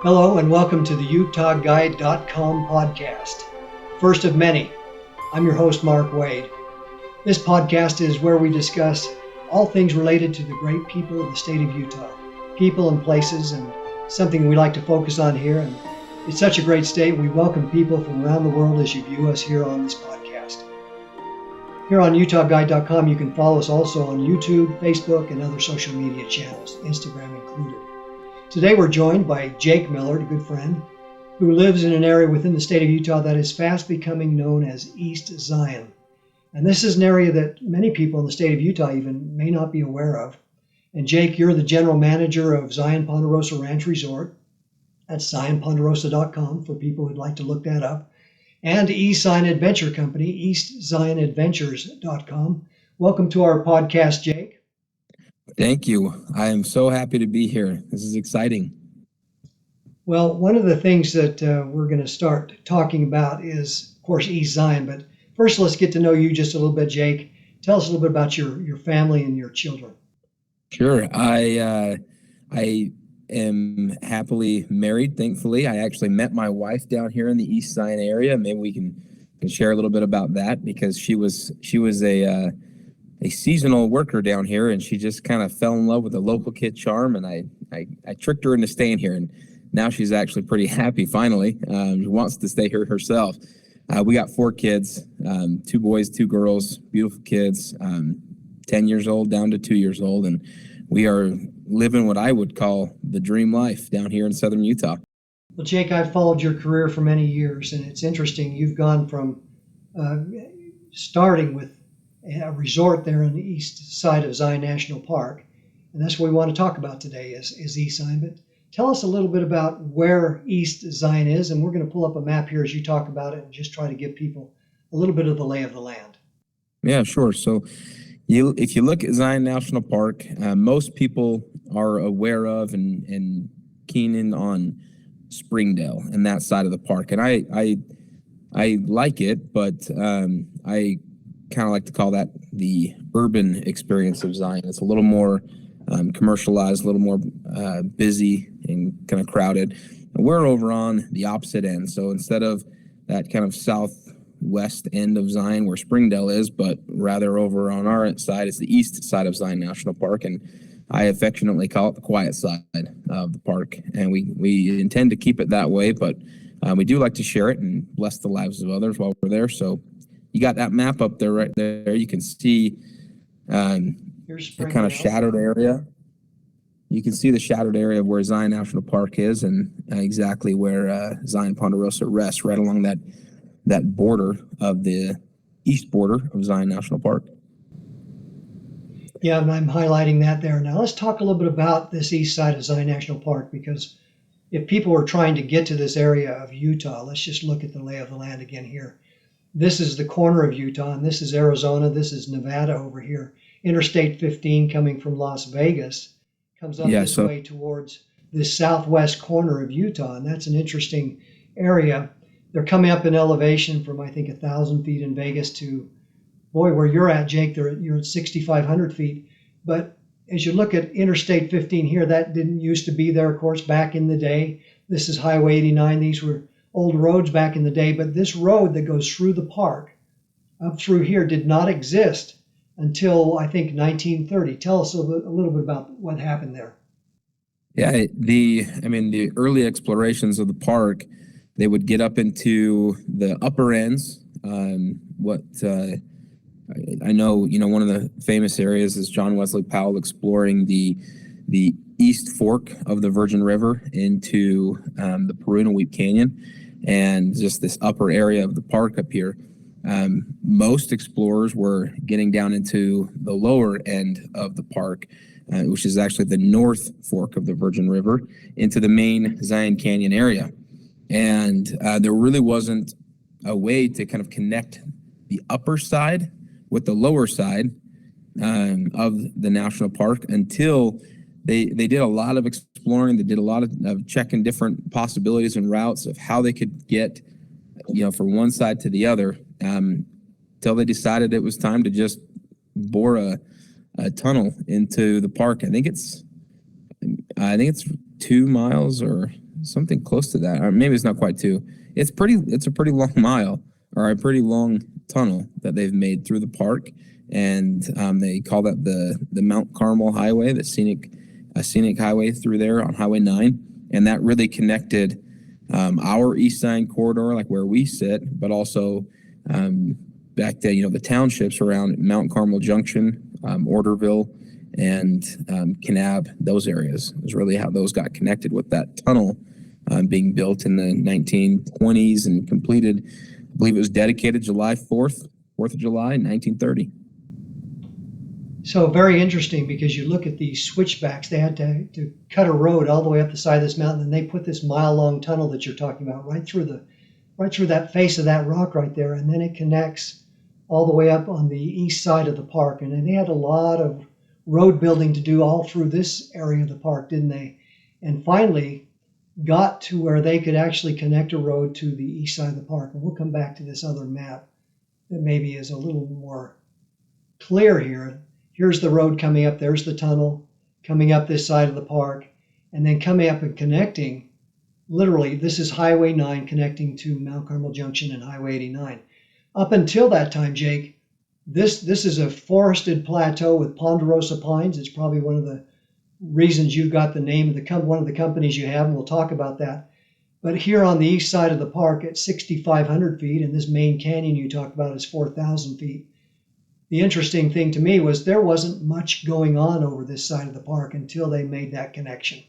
Hello and welcome to the UtahGuide.com podcast. First of many, I'm your host, Mark Wade. This podcast is where we discuss all things related to the great people of the state of Utah, people and places, and something we like to focus on here. And it's such a great state. We welcome people from around the world as you view us here on this podcast. Here on UtahGuide.com, you can follow us also on YouTube, Facebook, and other social media channels, Instagram included. Today we're joined by Jake Millard, a good friend, who lives in an area within the state of Utah that is fast becoming known as East Zion. And this is an area that many people in the state of Utah even may not be aware of. And Jake, you're the general manager of Zion Ponderosa Ranch Resort. That's zionponderosa.com for people who'd like to look that up. And East Zion Adventure Company, eastzionadventures.com. Welcome to our podcast, Jake. Thank you. I am so happy to be here. This is exciting. Well, one of the things that we're going to start talking about is, of course, East Zion. But first, let's get to know you just a little bit, Jake. Tell us a little bit about your family and your children. Sure. I am happily married, thankfully. I actually met my wife down here in the East Zion area. Maybe we can share a little bit about that because she was a seasonal worker down here, and she just kind of fell in love with the local kid charm, and I tricked her into staying here, and now she's actually pretty happy finally. She wants to stay here herself. We got 4 kids, 2 boys, 2 girls, beautiful kids, 10 years old down to 2 years old, and we are living what I would call the dream life down here in southern Utah. Well, Jake, I've followed your career for many years, and it's interesting. You've gone from starting with a resort there on the east side of Zion National Park, and that's what we want to talk about today is East Zion. But tell us a little bit about where East Zion is, and we're going to pull up a map here as you talk about it and just try to give people a little bit of the lay of the land. Yeah, sure. So if you look at Zion National Park, most people are aware of and keen in on Springdale and that side of the park, and I like it, but I kind of like to call that the urban experience of Zion. It's a little more commercialized, a little more busy and kind of crowded. And we're over on the opposite end. So instead of that kind of southwest end of Zion where Springdale is, but rather over on our side, it's the east side of Zion National Park. And I affectionately call it the quiet side of the park. And we intend to keep it that way, but we do like to share it and bless the lives of others while we're there. So you got that map up there right there. You can see the kind of shadowed area. You can see the shadowed area of where Zion National Park is and exactly where Zion Ponderosa rests, right along that border of the east border of Zion National Park. Yeah, and I'm highlighting that there. Now let's talk a little bit about this east side of Zion National Park, because if people are trying to get to this area of Utah, let's just look at the lay of the land again here. This is the corner of Utah, and this is Arizona. This is Nevada over here. Interstate 15 coming from Las Vegas comes up this way towards the southwest corner of Utah, and that's an interesting area. They're coming up in elevation from, I think, 1,000 feet in Vegas to, where you're at, Jake, you're at 6,500 feet. But as you look at Interstate 15 here, that didn't used to be there, of course, back in the day. This is Highway 89. These were old roads back in the day, but this road that goes through the park up through here did not exist until I think 1930. Tell us a little bit about what happened there. Yeah, the early explorations of the park, they would get up into the upper ends. I know, one of the famous areas is John Wesley Powell exploring the east fork of the Virgin River into the Parunaweep Canyon, and just this upper area of the park up here. Most explorers were getting down into the lower end of the park, which is actually the north fork of the Virgin River, into the main Zion Canyon area. And there really wasn't a way to kind of connect the upper side with the lower side of the national park until they did a lot of exploring. They did a lot of checking different possibilities and routes of how they could get, from one side to the other, till they decided it was time to just bore a tunnel into the park. I think it's 2 miles or something close to that. Or maybe it's not quite 2. It's a pretty long mile, or a pretty long tunnel that they've made through the park, and they call that the Mount Carmel Highway, the scenic highway through there on Highway 9, and that really connected our East Side corridor, like where we sit, but also back to the townships around Mount Carmel Junction, Orderville, and Kanab. Those areas is really how those got connected with that tunnel being built in the 1920s and completed. I believe it was dedicated July 4th of July, 1930. So very interesting, because you look at these switchbacks. They had to cut a road all the way up the side of this mountain, and they put this mile-long tunnel that you're talking about right through that face of that rock right there, and then it connects all the way up on the east side of the park. And then they had a lot of road building to do all through this area of the park, didn't they? And finally got to where they could actually connect a road to the east side of the park. And we'll come back to this other map that maybe is a little more clear here. Here's the road coming up. There's the tunnel coming up this side of the park, and then coming up and connecting. Literally, this is Highway 9 connecting to Mount Carmel Junction and Highway 89. Up until that time, Jake, this is a forested plateau with ponderosa pines. It's probably one of the reasons you got the name of one of the companies you have, and we'll talk about that. But here on the east side of the park at 6,500 feet, and this main canyon you talk about is 4,000 feet. The interesting thing to me was there wasn't much going on over this side of the park until they made that connection.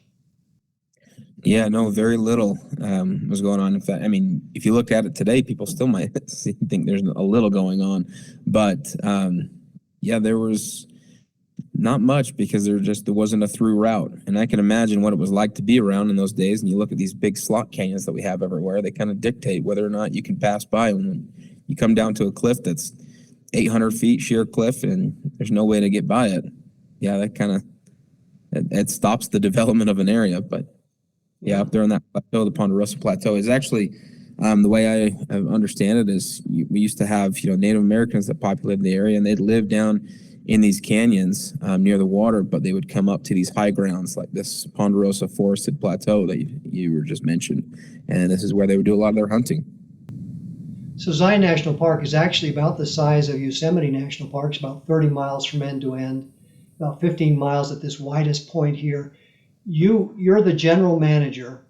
Yeah, no, very little was going on. In fact, I mean, if you look at it today, people still might think there's a little going on. But yeah, there was not much, because there wasn't a through route. And I can imagine what it was like to be around in those days. And you look at these big slot canyons that we have everywhere, they kind of dictate whether or not you can pass by. When you come down to a cliff that's 800 feet sheer cliff and there's no way to get by it, yeah, that kind of it stops the development of an area. But yeah, up there on that plateau, the Ponderosa Plateau, is actually the way I understand it is we used to have Native Americans that populated the area, and they'd live down in these canyons near the water, but they would come up to these high grounds like this Ponderosa forested plateau that you were just mentioned, and this is where they would do a lot of their hunting. So Zion National Park is actually about the size of Yosemite National Park. It's about 30 miles from end to end, about 15 miles at this widest point here. You're the general manager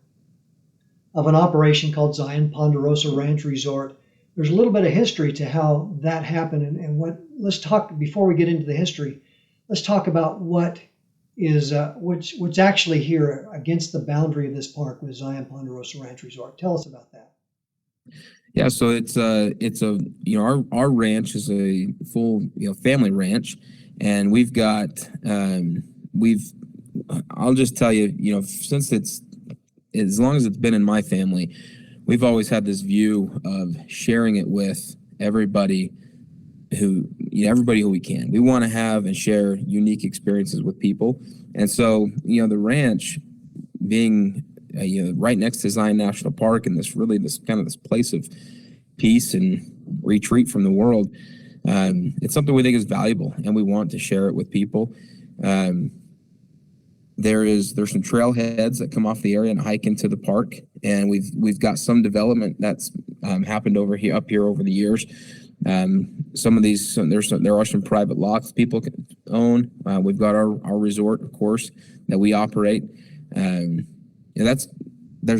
of an operation called Zion Ponderosa Ranch Resort. There's a little bit of history to how that happened, and let's talk, before we get into the history, let's talk about what is what's actually here against the boundary of this park with Zion Ponderosa Ranch Resort. Tell us about that. Yeah, so it's our ranch is a full family ranch, and we've got I'll just tell you, since as long as it's been in my family, we've always had this view of sharing it with everybody who we can. We want to have and share unique experiences with people. And so, the ranch being right next to Zion National Park, and this place of peace and retreat from the world, it's something we think is valuable, and we want to share it with people. There's some trailheads that come off the area and hike into the park, and we've got some development that's happened up here over the years. Some of these, there are some private lots people can own. We've got our resort, of course, that we operate. There's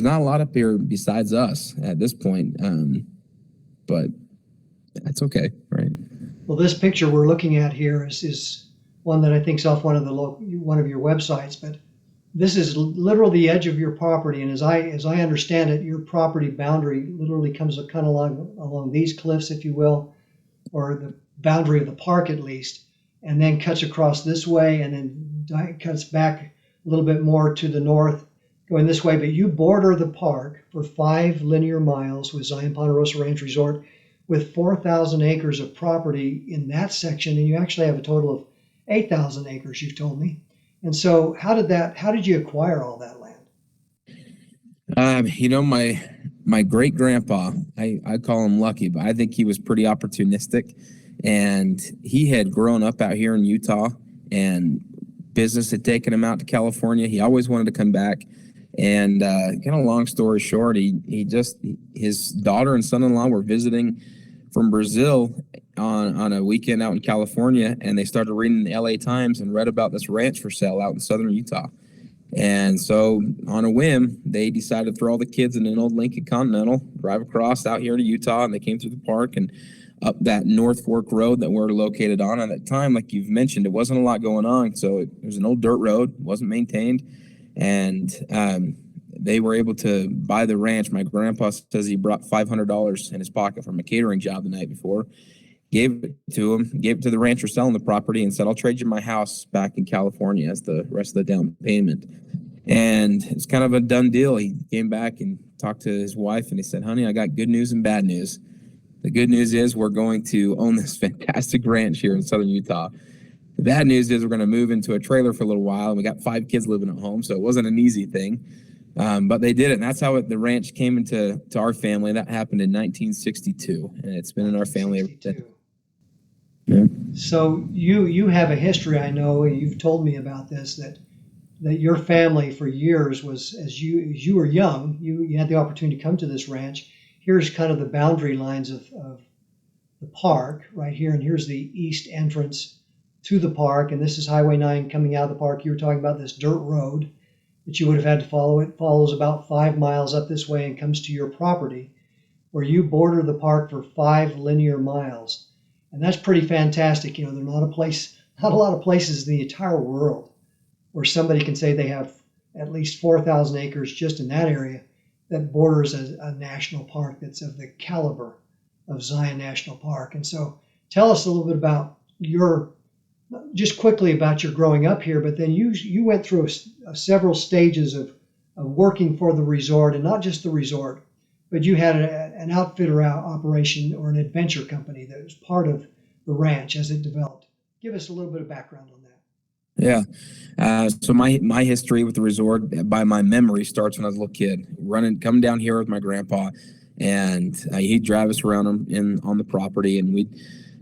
not a lot up here besides us at this point, but that's okay, right? Well, this picture we're looking at here is one that I think is off one of your websites, but this is literally the edge of your property, and as I understand it, your property boundary literally comes kind of along these cliffs, if you will, or the boundary of the park at least, and then cuts across this way, and then cuts back a little bit more to the north, going this way. But you border the park for 5 linear miles with Zion Ponderosa Ranch Resort, with 4,000 acres of property in that section, and you actually have a total of 8,000 acres, you've told me. And so how did you acquire all that land? My great grandpa, I call him lucky, but I think he was pretty opportunistic, and he had grown up out here in Utah, and business had taken him out to California. He always wanted to come back, And kind of long story short, his daughter and son-in-law were visiting from Brazil on a weekend out in California, and they started reading the LA Times and read about this ranch for sale out in southern Utah. And so on a whim, they decided to throw all the kids in an old Lincoln Continental, drive across out here to Utah, and they came through the park and up that North Fork Road that we're located on. At that time, like you've mentioned, it wasn't a lot going on. So it was an old dirt road, wasn't maintained. And they were able to buy the ranch. My grandpa says he brought $500 in his pocket from a catering job the night before, gave it to him, gave it to the rancher selling the property, and said, I'll trade you my house back in California as the rest of the down payment. And it's kind of a done deal. He came back and talked to his wife, and he said, honey, I got good news and bad news. The good news is we're going to own this fantastic ranch here in southern Utah. The bad news is we're going to move into a trailer for a little while, and we got 5 kids living at home, so it wasn't an easy thing. But they did it, and that's how the ranch came into our family. That happened in 1962, and it's been in our family ever since. Yeah. So you have a history, I know, you've told me about this, that your family for years was, as you were young, you had the opportunity to come to this ranch. Here's kind of the boundary lines of the park right here, and here's the east entrance to the park, and this is Highway 9 coming out of the park. You were talking about this dirt road that you would have had to follow. It follows about 5 miles up this way and comes to your property, where you border the park for 5 linear miles. And that's pretty fantastic. You know, there's not a lot of places in the entire world where somebody can say they have at least 4,000 acres just in that area that borders a national park that's of the caliber of Zion National Park. And so tell us a little bit about just quickly about your growing up here, but then you went through several stages of working for the resort, and not just the resort, but you had an outfitter operation or an adventure company that was part of the ranch as it developed. Give us a little bit of background on that. Yeah. So my history with the resort, by my memory, starts when I was a little kid, coming down here with my grandpa, and he'd drive us around on the property, and we'd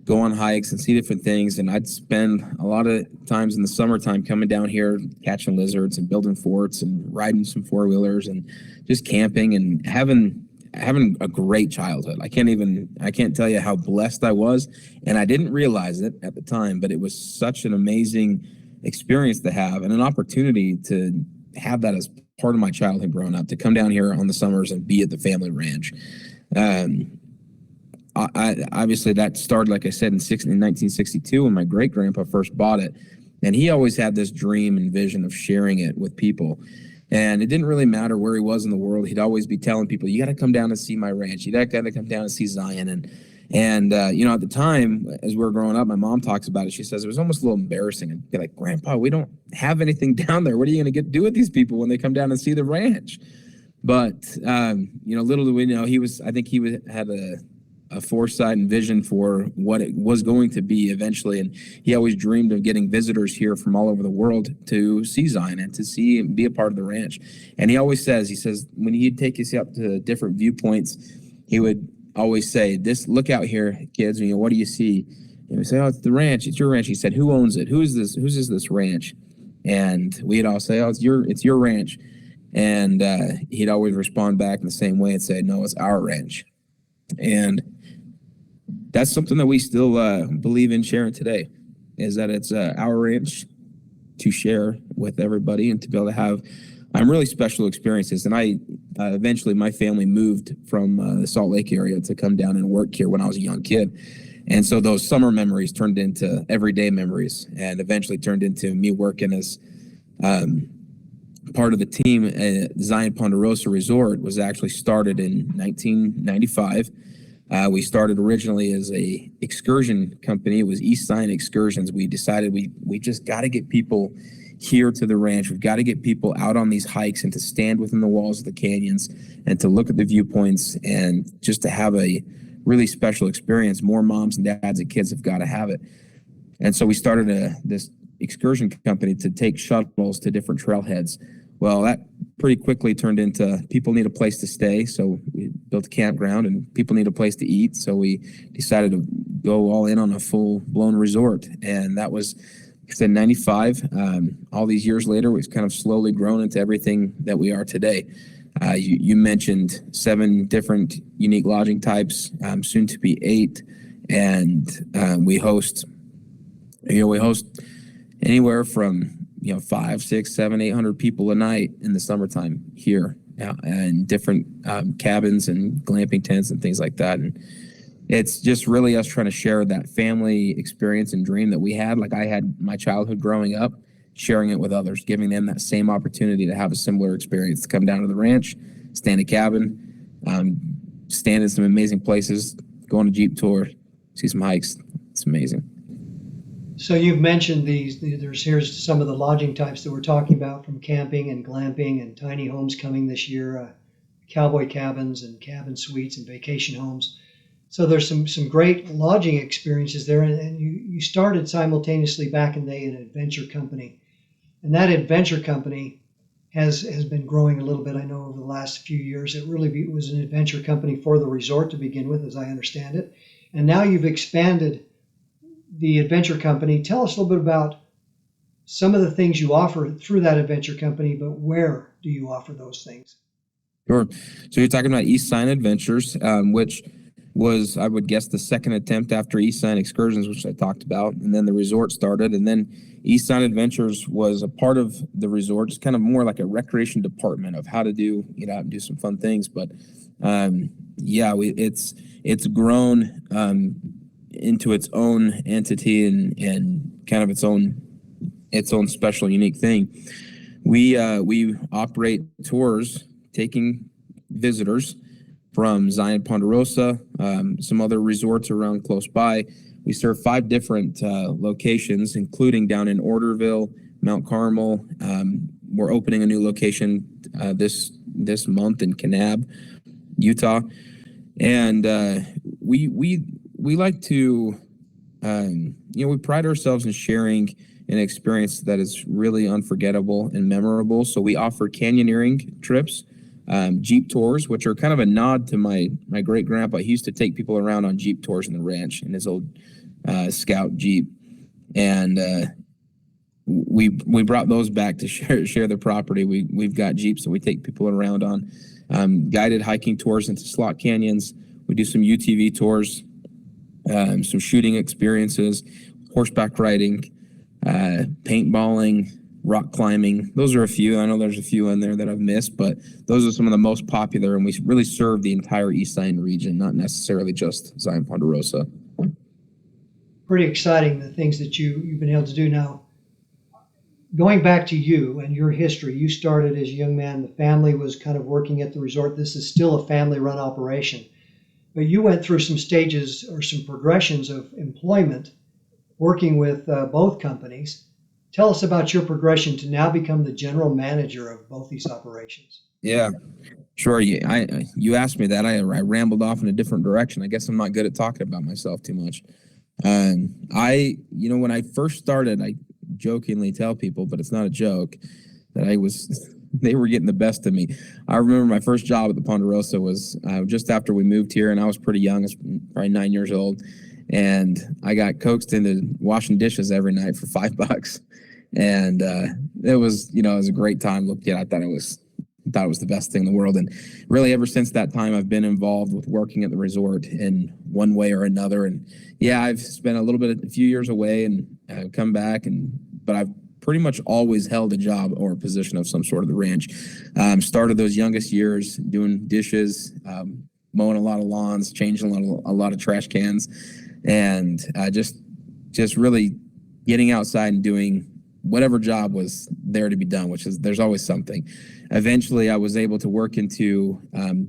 go on hikes and see different things. And I'd spend a lot of times in the summertime coming down here, catching lizards and building forts and riding some 4-wheelers and just camping and having a great childhood. I can't tell you how blessed I was, and I didn't realize it at the time, but it was such an amazing experience to have, and an opportunity to have that as part of my childhood growing up, to come down here on the summers and be at the family ranch. Obviously that started, like I said, in 1962 when my great grandpa first bought it, and he always had this dream and vision of sharing it with people. And it didn't really matter where he was in the world. He'd always be telling people, you got to come down and see my ranch. You got to come down and see Zion. And at the time, as we were growing up, my mom talks about it. She says it was almost a little embarrassing. And be like, Grandpa, we don't have anything down there. What are you going to do with these people when they come down and see the ranch? But, little do we know, he had a foresight and vision for what it was going to be eventually. And he always dreamed of getting visitors here from all over the world to see Zion and to see and be a part of the ranch. And he says, when he'd take us up to different viewpoints, he would always say, look out here, kids, what do you see? And we say, oh, it's the ranch. It's your ranch. He said, who owns it? Whose is this ranch? And we'd all say, oh, it's your ranch. And he'd always respond back in the same way and say, no, it's our ranch. And that's something that we still believe in sharing today, is that it's our ranch to share with everybody and to be able to have really special experiences. And I eventually, my family moved from the Salt Lake area to come down and work here when I was a young kid. And so those summer memories turned into everyday memories, and eventually turned into me working as part of the team. Zion Ponderosa Resort was actually started in 1995. We started originally as a excursion company. It was East Zion Excursions. We decided we just got to get people here to the ranch. We've got to get people out on these hikes and to stand within the walls of the canyons and to look at the viewpoints and just to have a really special experience. More moms and dads and kids have got to have it. And so we started this excursion company to take shuttles to different trailheads. Well, that pretty quickly turned into people need a place to stay, so we built a campground, and people need a place to eat, so we decided to go all in on a full-blown resort. And that was I said 95. All these years later, we've kind of slowly grown into everything that we are today. You mentioned 7 different unique lodging types, soon to be 8, and we host anywhere from 5, 6, 7, 800 people a night in the summertime here, and different cabins and glamping tents and things like that. And it's just really us trying to share that family experience and dream that we had, like I had my childhood growing up, sharing it with others, giving them that same opportunity to have a similar experience, to come down to the ranch, stay in a cabin, stand in some amazing places, go on a Jeep tour, see some hikes. It's amazing. So you've mentioned here's some of the lodging types that we're talking about, from camping and glamping and tiny homes coming this year, cowboy cabins and cabin suites and vacation homes. So there's some great lodging experiences there, and you started simultaneously back in the day an adventure company, and that adventure company has been growing a little bit. I know over the last few years it really was an adventure company for the resort to begin with, as I understand it, and now you've expanded the adventure company. Tell us a little bit about some of the things you offer through that adventure company, but where do you offer those things? Sure. So you're talking about East Sign Adventures, which was, I would guess, the second attempt after East Sign Excursions, which I talked about, and then the resort started, and then East Sign Adventures was a part of the resort, just kind of more like a recreation department of how to get out and do some fun things. But it's grown into its own entity and kind of its own special, unique thing. We operate tours taking visitors from Zion Ponderosa, some other resorts around close by. We serve 5 different locations, including down in Orderville, Mount Carmel. We're opening a new location this month in Kanab, Utah, and we like to, we pride ourselves in sharing an experience that is really unforgettable and memorable. So we offer canyoneering trips, Jeep tours, which are kind of a nod to my great grandpa. He used to take people around on Jeep tours in the ranch in his old Scout Jeep, and we brought those back to share the property. We've got Jeeps that we take people around on, guided hiking tours into slot canyons. We do some UTV tours, some shooting experiences, horseback riding, paintballing, rock climbing. Those are a few. I know there's a few in there that I've missed, but those are some of the most popular, and we really serve the entire East Zion region, not necessarily just Zion Ponderosa. Pretty exciting, the things that you've been able to do now. Going back to you and your history, you started as a young man. The family was kind of working at the resort. This is still a family-run operation. But you went through some stages or some progressions of employment, working with both companies. Tell us about your progression to now become the general manager of both these operations. Yeah, sure. You asked me that. I rambled off in a different direction. I guess I'm not good at talking about myself too much. When I first started, I jokingly tell people, but it's not a joke, that they were getting the best of me. I remember my first job at the Ponderosa was just after we moved here, and I was pretty young. I was probably 9 years old, and I got coaxed into washing dishes every night for $5. And it was a great time. I thought it was the best thing in the world. And really, ever since that time, I've been involved with working at the resort in one way or another. And yeah, I've spent a few years away and come back, but I've pretty much always held a job or a position of some sort of the ranch. Started those youngest years doing dishes, mowing a lot of lawns, changing a lot of trash cans, and just really getting outside and doing whatever job was there to be done, which is, there's always something. Eventually, I was able to work into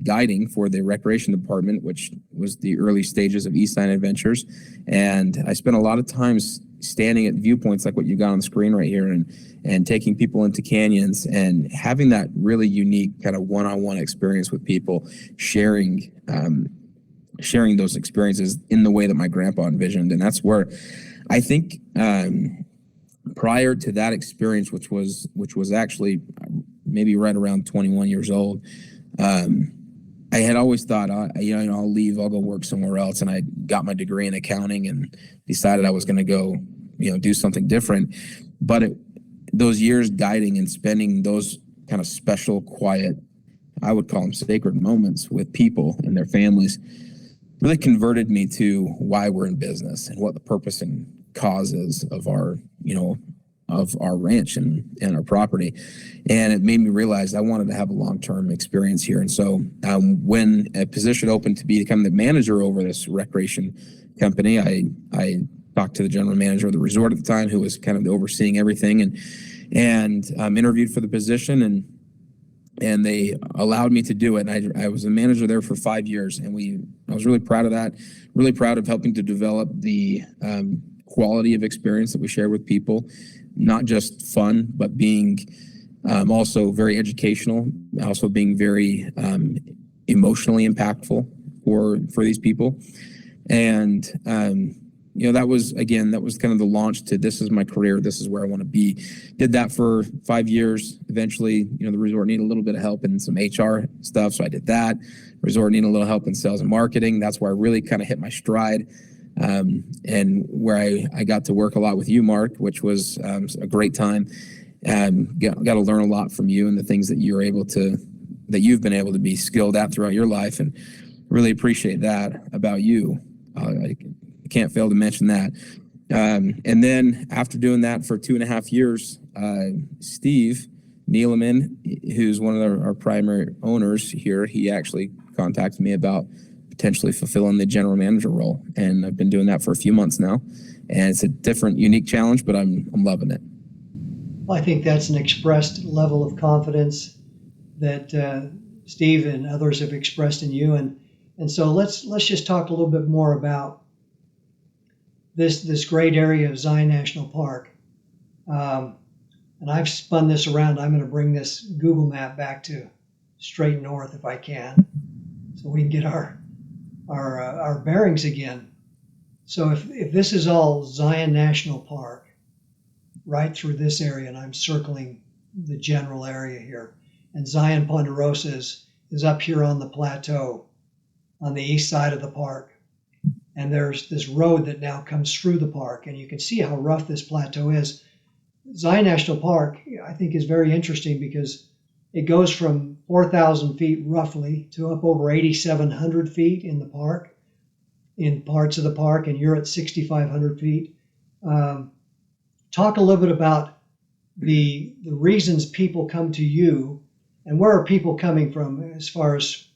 guiding for the recreation department, which was the early stages of East Sign Adventures. And I spent a lot of time standing at viewpoints like what you got on the screen right here, and taking people into canyons and having that really unique kind of one-on-one experience with people, sharing those experiences in the way that my grandpa envisioned. And that's where I think prior to that experience, which was actually maybe right around 21 years old, I had always thought, I'll leave, I'll go work somewhere else. And I got my degree in accounting and decided I was going to go do something different. But those years guiding and spending those kind of special, quiet, I would call them sacred moments with people and their families really converted me to why we're in business and what the purpose and cause is of our ranch and our property. And it made me realize I wanted to have a long-term experience here. And so when a position opened to become the manager over this recreation company, I talked to the general manager of the resort at the time, who was kind of overseeing everything, and interviewed for the position, and they allowed me to do it. And I was a manager there for 5 years, and I was really proud of that, really proud of helping to develop the quality of experience that we share with people, not just fun, but being also very educational, also being very emotionally impactful for these people. And that was kind of the launch to, this is my career, this is where I want to be. Did that for 5 years. Eventually, the resort needed a little bit of help in some HR stuff, so I did that. Resort needed a little help in sales and marketing. That's where I really kind of hit my stride, and where I got to work a lot with you, Mark, which was a great time. Got to learn a lot from you and the things that you've been able to be skilled at throughout your life, and really appreciate that about you. I can't fail to mention that. And then after doing that for 2.5 years, Steve Neeleman, who's one of our primary owners here, he actually contacted me about potentially fulfilling the general manager role. And I've been doing that for a few months now. And it's a different, unique challenge, but I'm loving it. Well, I think that's an expressed level of confidence that Steve and others have expressed in you. And so let's just talk a little bit more about this great area of Zion National Park. And I've spun this around. I'm going to bring this Google map back to straight north if I can, so we can get our bearings again. So if this is all Zion National Park, right through this area, and I'm circling the general area here, and Zion Ponderosa is up here on the plateau on the east side of the park. And there's this road that now comes through the park, and you can see how rough this plateau is. Zion National Park, I think, is very interesting because it goes from 4,000 feet roughly to up over 8,700 feet in the park, in parts of the park, and you're at 6,500 feet. Talk a little bit about the reasons people come to you, and where are people coming from as far as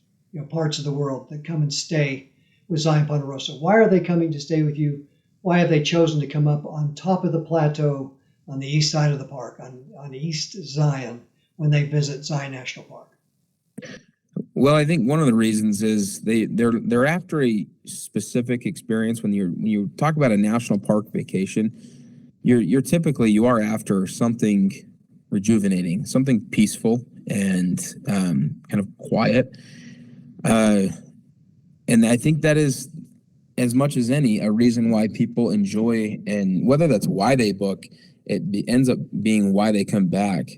parts of the world that come and stay with Zion Ponderosa. Why are they coming to stay with you? Why have they chosen to come up on top of the plateau on the east side of the park, on East Zion, when they visit Zion National Park? Well, I think one of the reasons is they're after a specific experience. When you talk about a national park vacation, you're typically you are after something rejuvenating, something peaceful and kind of quiet. And I think that is, as much as any, a reason why people enjoy, and whether that's why they book, it ends up being why they come back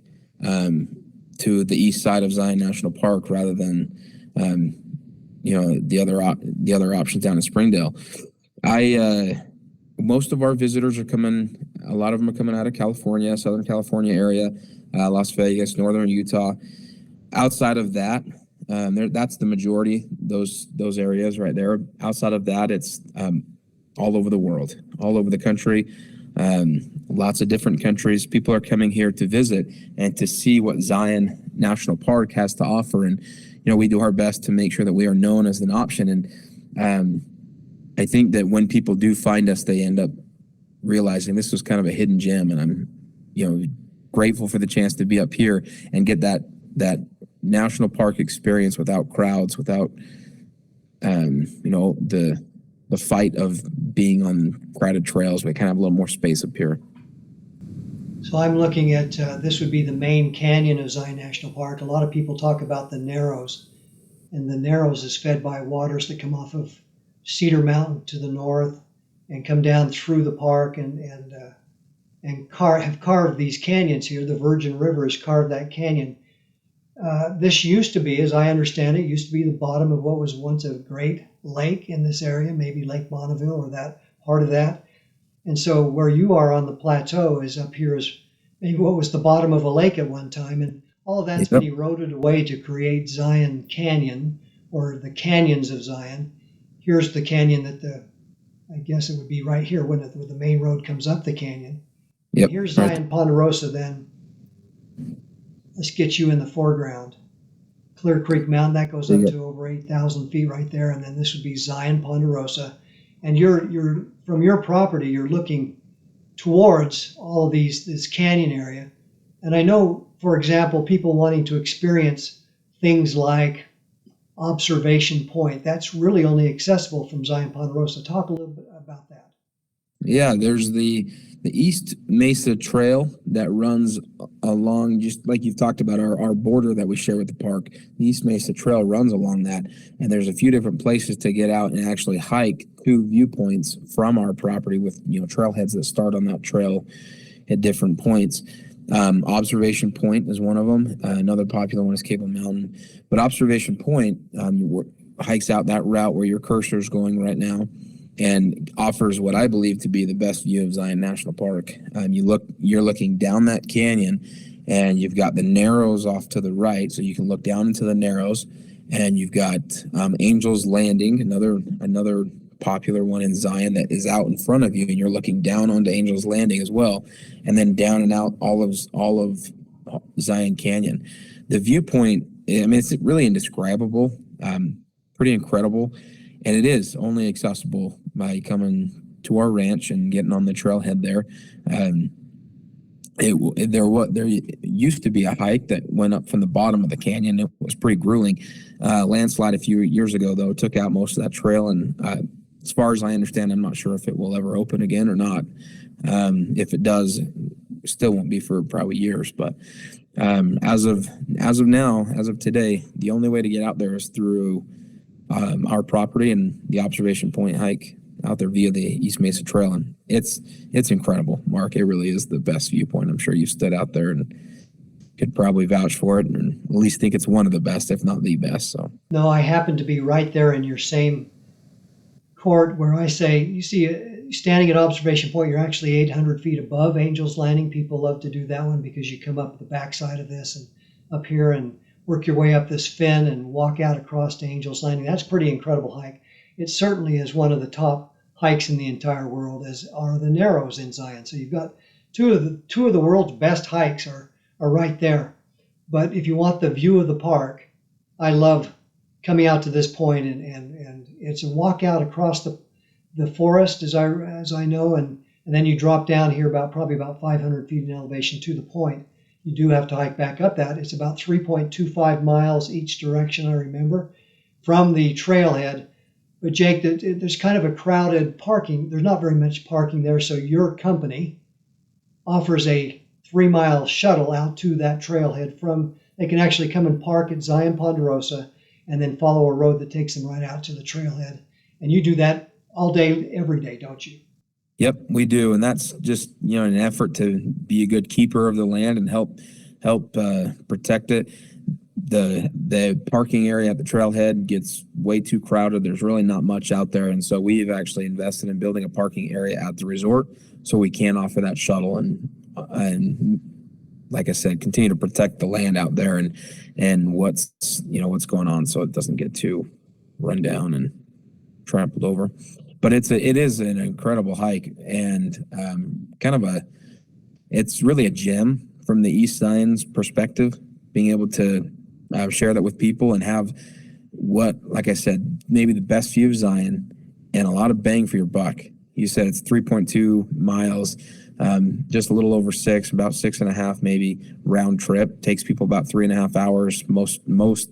to the east side of Zion National Park rather than the other options down in Springdale. Most of our visitors are coming. A lot of them are coming out of California, Southern California area, Las Vegas, Northern Utah. Outside of that, that's the majority. Those areas right there. Outside of that, it's all over the world, all over the country. Lots of different countries. People are coming here to visit and to see what Zion National Park has to offer. And we do our best to make sure that we are known as an option. And I think that when people do find us, they end up realizing this was kind of a hidden gem. And I'm grateful for the chance to be up here and get that national park experience without crowds, without the fight of being on crowded trails. We kind of have a little more space up here. So I'm looking at this would be the main canyon of Zion National Park. A lot of people talk about the Narrows, and the Narrows is fed by waters that come off of Cedar Mountain to the north and come down through the park and have carved these canyons here. The Virgin River has carved that canyon. This used to be, as I understand it, used to be the bottom of what was once a great lake in this area, maybe Lake Bonneville or that part of that. And so where you are on the plateau is up here is maybe what was the bottom of a lake at one time. And all of that's been Yep. eroded away to create Zion Canyon, or the canyons of Zion. Here's the canyon I guess it would be right here when the main road comes up the canyon. And Yep. here's Right. Zion Ponderosa then. Let's get you in the foreground. Clear Creek Mountain, that goes up to over 8,000 feet right there. And then this would be Zion Ponderosa. And you're from your property, you're looking towards all of this canyon area. And I know, for example, people wanting to experience things like Observation Point, that's really only accessible from Zion Ponderosa. Talk a little bit about that. Yeah, there's the East Mesa Trail that runs along, just like you've talked about, our border that we share with the park. The East Mesa Trail runs along that, and there's a few different places to get out and actually hike to viewpoints from our property with trailheads that start on that trail at different points. Observation Point is one of them. Another popular one is Cable Mountain, but Observation Point hikes out that route where your cursor is going right now, and offers what I believe to be the best view of Zion National Park. You're looking down that canyon, and you've got the Narrows off to the right, so you can look down into the Narrows, and you've got Angel's Landing, another popular one in Zion that is out in front of you, and you're looking down onto Angel's Landing as well, and then down and out all of Zion Canyon. The viewpoint, I mean, it's really indescribable, pretty incredible. And it is only accessible by coming to our ranch and getting on the trailhead there. There used to be a hike that went up from the bottom of the canyon. It was pretty grueling. Landslide a few years ago, though, took out most of that trail. And as far as I understand, I'm not sure if it will ever open again or not. If it does, it still won't be for probably years. But as of today, the only way to get out there is through our property and the Observation Point hike out there via the East Mesa Trail, and it's incredible, Mark. It really is the best viewpoint. I'm sure you stood out there and could probably vouch for it, and at least think it's one of the best, if not the best. So no, I happen to be right there in your same court where I say, you see, standing at Observation Point, you're actually 800 feet above Angel's Landing. People love to do that one because you come up the backside of this and up here and work your way up this fin and walk out across to Angel's Landing. That's a pretty incredible hike. It certainly is one of the top hikes in the entire world, as are the Narrows in Zion. So you've got two of the world's best hikes are right there. But if you want the view of the park, I love coming out to this point, and it's a walk out across the forest, as I know, and then you drop down here probably about 500 feet in elevation to the point. You do have to hike back up that. It's about 3.25 miles each direction, I remember, from the trailhead. But Jake, there's kind of a crowded parking. There's not very much parking there, so your company offers a 3-mile shuttle out to that trailhead. They can actually come and park at Zion Ponderosa and then follow a road that takes them right out to the trailhead. And you do that all day, every day, don't you? Yep, we do, and that's just an effort to be a good keeper of the land and help protect it. The parking area at the trailhead gets way too crowded. There's really not much out there, and so we've actually invested in building a parking area at the resort so we can offer that shuttle and like I said, continue to protect the land out there and what's going on, so it doesn't get too run down and trampled over. But it is an incredible hike, and it's really a gem from the East Zion's perspective, being able to share that with people and have like I said, maybe the best view of Zion and a lot of bang for your buck. You said it's 3.2 miles, just a little over 6, about 6.5 maybe round trip. Takes people about 3.5 hours. Most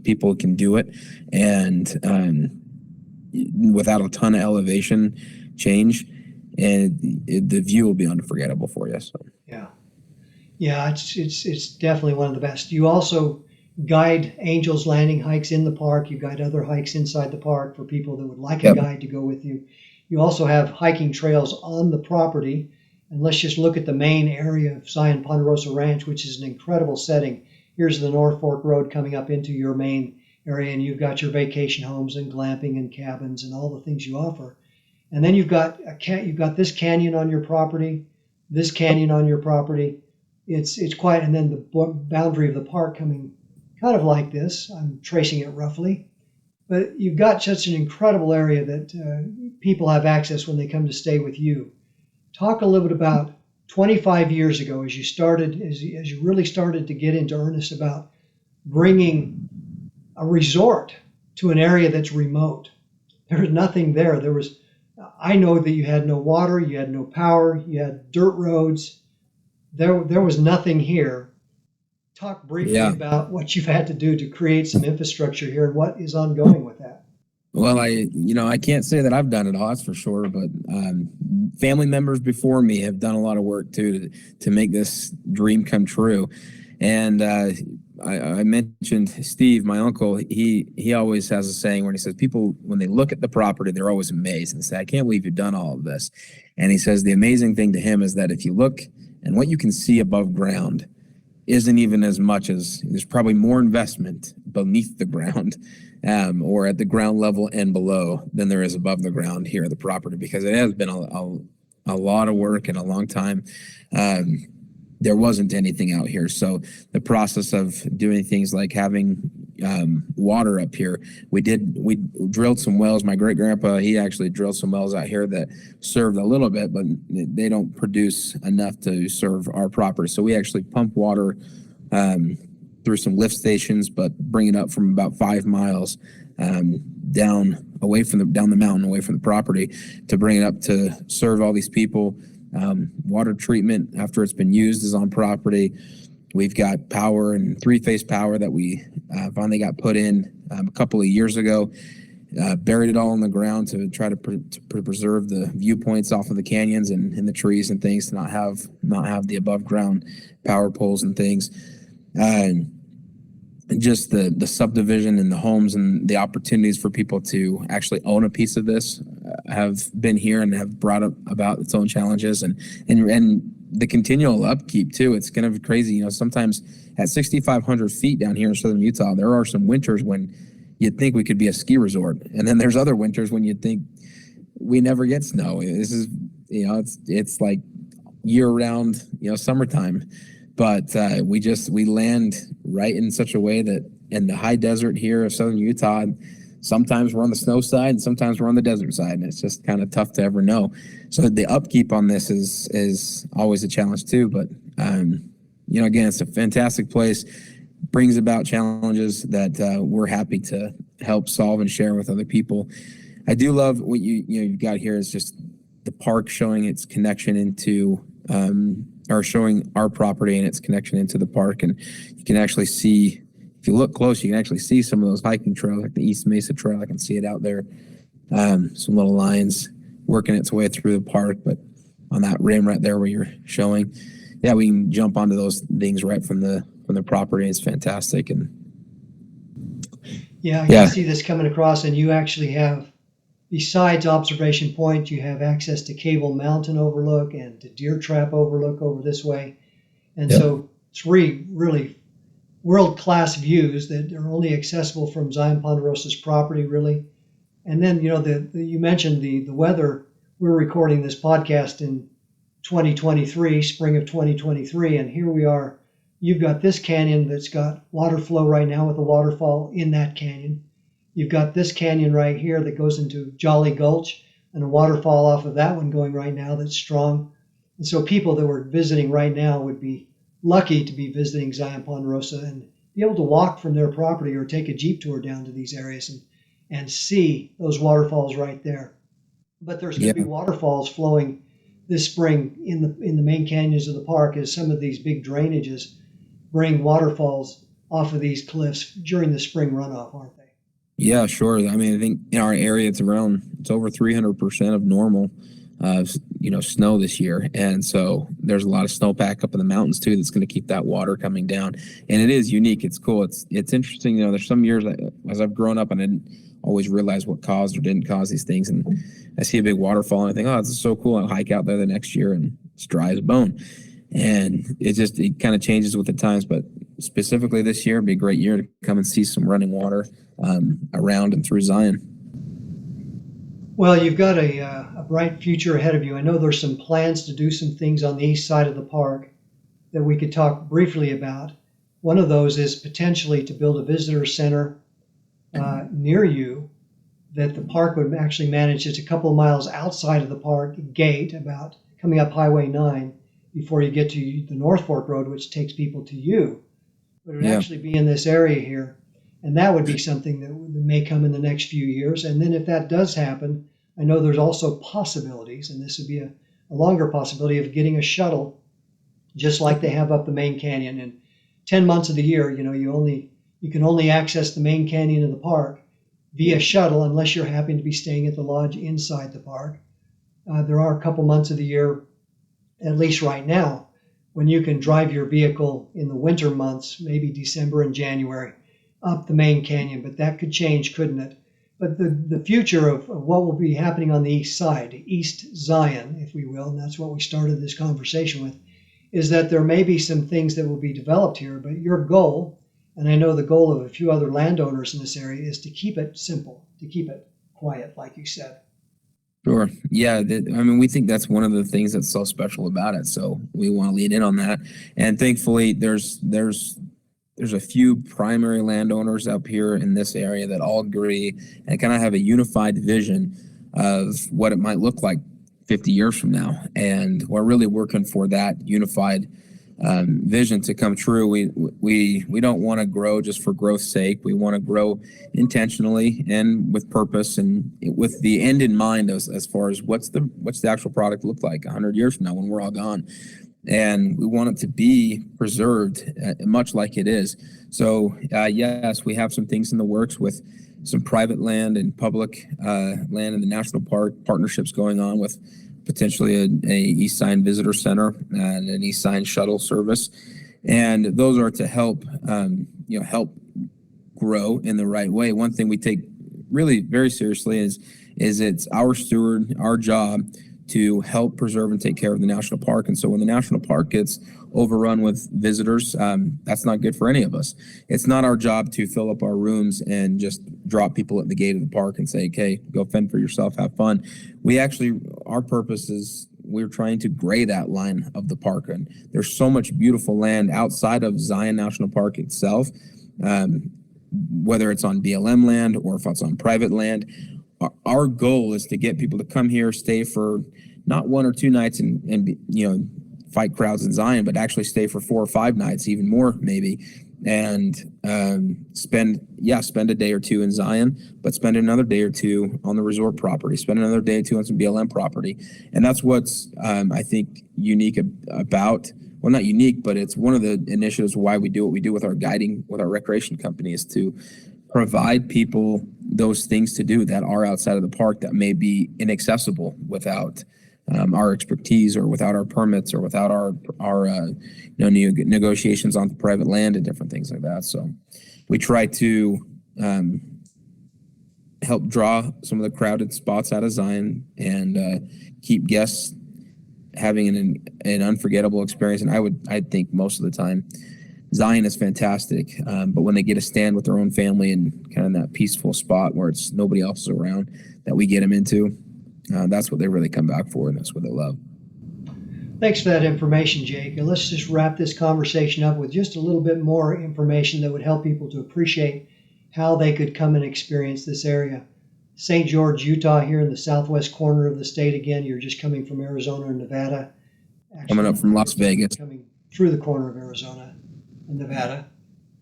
people can do it, and without a ton of elevation change, and the view will be unforgettable for you. So yeah, it's definitely one of the best. You also guide Angel's Landing hikes in the park. You guide other hikes inside the park for people that would like a guide to go with you. You also have hiking trails on the property, and let's just look at the main area of Zion Ponderosa Ranch, which is an incredible setting. Here's the North Fork Road coming up into your main area, and you've got your vacation homes and glamping and cabins and all the things you offer. And then you've got this canyon on your property, this canyon on your property. It's quite, and then the boundary of the park coming kind of like this. I'm tracing it roughly. But you've got such an incredible area that people have access when they come to stay with you. Talk a little bit about 25 years ago as you really started to get into earnest about bringing a resort to an area that's remote. There's nothing there. I know that you had no water, you had no power, you had dirt roads. There was nothing here. Talk briefly about what you've had to do to create some infrastructure here and what is ongoing with that. Well, I can't say that I've done it all, that's for sure, but family members before me have done a lot of work too to make this dream come true. And I mentioned Steve, my uncle. He always has a saying where he says people, when they look at the property, they're always amazed and say, "I can't believe you've done all of this." And he says the amazing thing to him is that if you look and what you can see above ground isn't even as much as there's probably more investment beneath the ground or at the ground level and below than there is above the ground here at the property, because it has been a lot of work and a long time. There wasn't anything out here. So the process of doing things like having water up here, we drilled some wells. My great grandpa, he actually drilled some wells out here that served a little bit, but they don't produce enough to serve our property. So we actually pump water through some lift stations, but bring it up from about 5 miles down the mountain away from the property to bring it up to serve all these people. Water treatment after it's been used is on property. We've got power and 3-phase power that we finally got put in a couple of years ago. Buried it all in the ground to try to preserve the viewpoints off of the canyons and the trees and things, to not have the above ground power poles and things. Just the subdivision and the homes and the opportunities for people to actually own a piece of this have been here and have brought about its own challenges and the continual upkeep too. It's kind of crazy, sometimes at 6,500 feet down here in southern Utah, there are some winters when you'd think we could be a ski resort, and then there's other winters when you'd think we never get snow. This is it's like year round, summertime. But we land right in such a way that in the high desert here of southern Utah, sometimes we're on the snow side and sometimes we're on the desert side, and it's just kind of tough to ever know. So the upkeep on this is always a challenge too. But again, it's a fantastic place. Brings about challenges that we're happy to help solve and share with other people. I do love what you've got here is just the park showing its connection into. Or showing our property and its connection into the park. And you can actually see, if you look close, you can actually see some of those hiking trails, like the East Mesa Trail. I can see it out there. Some little lines working its way through the park, but on that rim right there where you're showing, we can jump onto those things right from the property. It's fantastic. And I can see this coming across, and you actually have, besides Observation Point, you have access to Cable Mountain overlook and to Deer Trap overlook over this way. And so 3 really world-class views that are only accessible from Zion Ponderosa's property, really. And then, you mentioned the weather. We're recording this podcast in 2023, spring of 2023, and here we are. You've got this canyon that's got water flow right now with a waterfall in that canyon. You've got this canyon right here that goes into Jolly Gulch and a waterfall off of that one going right now that's strong. And so people that were visiting right now would be lucky to be visiting Zion Ponderosa and be able to walk from their property or take a Jeep tour down to these areas and see those waterfalls right there. But there's going to be waterfalls flowing this spring in the main canyons of the park as some of these big drainages bring waterfalls off of these cliffs during the spring runoff, aren't they? Yeah, sure. I mean, I think in our area, it's over 300% of normal, snow this year. And so there's a lot of snowpack up in the mountains too, that's going to keep that water coming down. And it is unique. It's cool. It's interesting. There's some years as I've grown up and I didn't always realize what caused or didn't cause these things. And I see a big waterfall and I think, oh, this is so cool. I'll hike out there the next year and it's dry as a bone. And it kind of changes with the times, but specifically this year, it'd be a great year to come and see some running water around and through Zion. Well, you've got a bright future ahead of you. I know there's some plans to do some things on the east side of the park that we could talk briefly about. One of those is potentially to build a visitor center near you that the park would actually manage. It's a couple of miles outside of the park gate, about coming up Highway 9 before you get to the North Fork Road, which takes people to you. But it would Yeah. actually be in this area here. And that would be something that may come in the next few years. And then if that does happen, I know there's also possibilities, and this would be a longer possibility of getting a shuttle, just like they have up the main canyon. And 10 months of the year, you can only access the main canyon of the park via shuttle unless you're happy to be staying at the lodge inside the park. There are a couple months of the year, at least right now, when you can drive your vehicle in the winter months, maybe December and January, up the main canyon, but that could change, couldn't it? But the future of what will be happening on the east side, East Zion, if we will, and that's what we started this conversation with, is that there may be some things that will be developed here, but your goal, and I know the goal of a few other landowners in this area, is to keep it simple, to keep it quiet, like you said. Sure. Yeah. I mean, we think that's one of the things that's so special about it. So we want to lean in on that. And thankfully, there's a few primary landowners up here in this area that all agree and kind of have a unified vision of what it might look like 50 years from now. And we're really working for that unified vision to come true. We don't want to grow just for growth's sake. We want to grow intentionally and with purpose and with the end in mind as far as what's the actual product look like 100 years from now when we're all gone. And we want it to be preserved much like it is. So yes, we have some things in the works with some private land and public land in the national park partnerships going on with potentially a East Zion Visitor Center and an East Zion shuttle service, and those are to help help grow in the right way. One thing we take really very seriously is it's our job to help preserve and take care of the national park. And so when the national park gets overrun with visitors, that's not good for any of us. It's not our job to fill up our rooms and just drop people at the gate of the park and say, okay, go fend for yourself, have fun. Our purpose is we're trying to gray that line of the park. And there's so much beautiful land outside of Zion National Park itself, whether it's on BLM land or if it's on private land. Our goal is to get people to come here, stay for not 1 or 2 nights and fight crowds in Zion, but actually stay for 4 or 5 nights, even more maybe, and spend a day or 2 in Zion, but spend another day or 2 on the resort property, spend another day or 2 on some BLM property. And that's what's I think unique about, well, not unique, but it's one of the initiatives why we do what we do with our recreation company, is to provide people those things to do that are outside of the park that may be inaccessible without our expertise or without our permits or without our negotiations on private land and different things like that. So we try to help draw some of the crowded spots out of Zion and keep guests having an unforgettable experience. And I think most of the time Zion is fantastic, but when they get to stand with their own family and kind of in that peaceful spot where it's nobody else is around that we get them into, that's what they really come back for, and that's what they love. Thanks for that information, Jake. And let's just wrap this conversation up with just a little bit more information that would help people to appreciate how they could come and experience this area. St. George, Utah, here in the southwest corner of the state. Again, you're just coming from Arizona and Nevada. Actually, coming up from Las Vegas. Coming through the corner of Arizona and Nevada.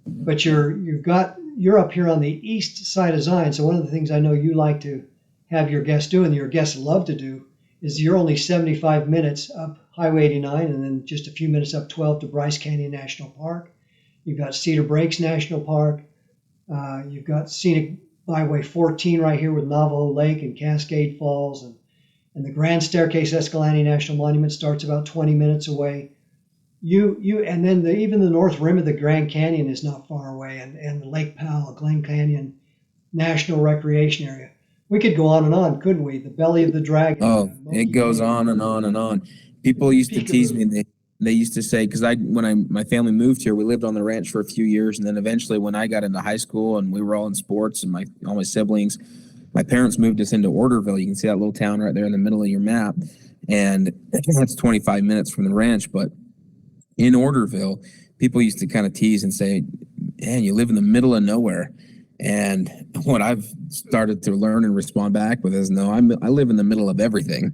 But you're up here on the east side of Zion. So one of the things I know you like to have your guests do, and your guests love to do, is you're only 75 minutes up Highway 89 and then just a few minutes up 12 to Bryce Canyon National Park. You've got Cedar Breaks National Park. You've got Scenic Byway 14 right here with Navajo Lake and Cascade Falls. And the Grand Staircase Escalante National Monument starts about 20 minutes away. And then even the north rim of the Grand Canyon is not far away, and the Lake Powell, Glen Canyon National Recreation Area. We could go on and on, couldn't we? The Belly of the Dragon. Oh, it goes on and on and on. People used to tease me. They used to say, because my family moved here, we lived on the ranch for a few years, and then eventually when I got into high school and we were all in sports and all my siblings My parents moved us into Orderville. You can see that little town right there in the middle of your map, and that's 25 minutes from the ranch. But in Orderville, people used to kind of tease and say, man, you live in the middle of nowhere. And what I've started to learn and respond back with is, no, I live in the middle of everything.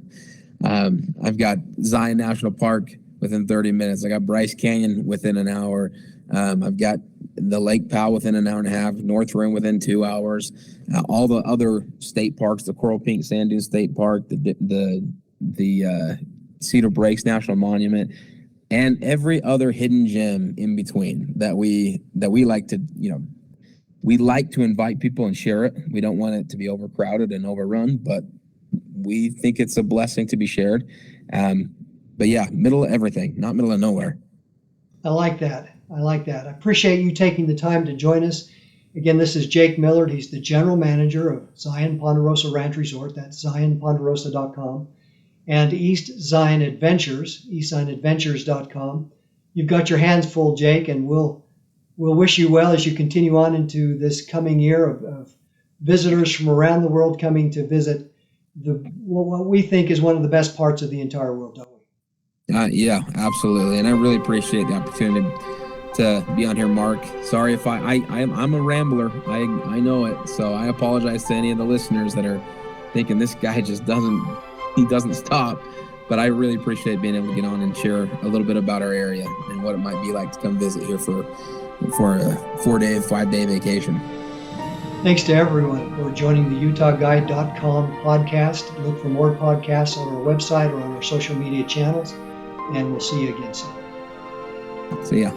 I've got Zion National Park within 30 minutes. I got Bryce Canyon within an hour. I've got the Lake Powell within an hour and a half, North Rim within 2 hours, all the other state parks, the Coral Pink Sand Dune State Park, the Cedar Breaks National Monument, and every other hidden gem in between that we like to, we like to invite people and share it. We don't want it to be overcrowded and overrun, but we think it's a blessing to be shared. But yeah, middle of everything, not middle of nowhere. I like that. I appreciate you taking the time to join us. Again, this is Jake Millard. He's the general manager of Zion Ponderosa Ranch Resort. That's zionponderosa.com. And East Zion Adventures, eastzionadventures.com. You've got your hands full, Jake, and we'll wish you well as you continue on into this coming year of visitors from around the world coming to visit what we think is one of the best parts of the entire world, don't we? Yeah, absolutely. And I really appreciate the opportunity to be on here, Mark. Sorry if I'm a rambler. I know it. So I apologize to any of the listeners that are thinking this guy just doesn't stop. But I really appreciate being able to get on and share a little bit about our area and what it might be like to come visit here for a 4-day, 5-day vacation. Thanks to everyone for joining the UtahGuide.com podcast. Look for more podcasts on our website or on our social media channels, and we'll see you again soon. See ya.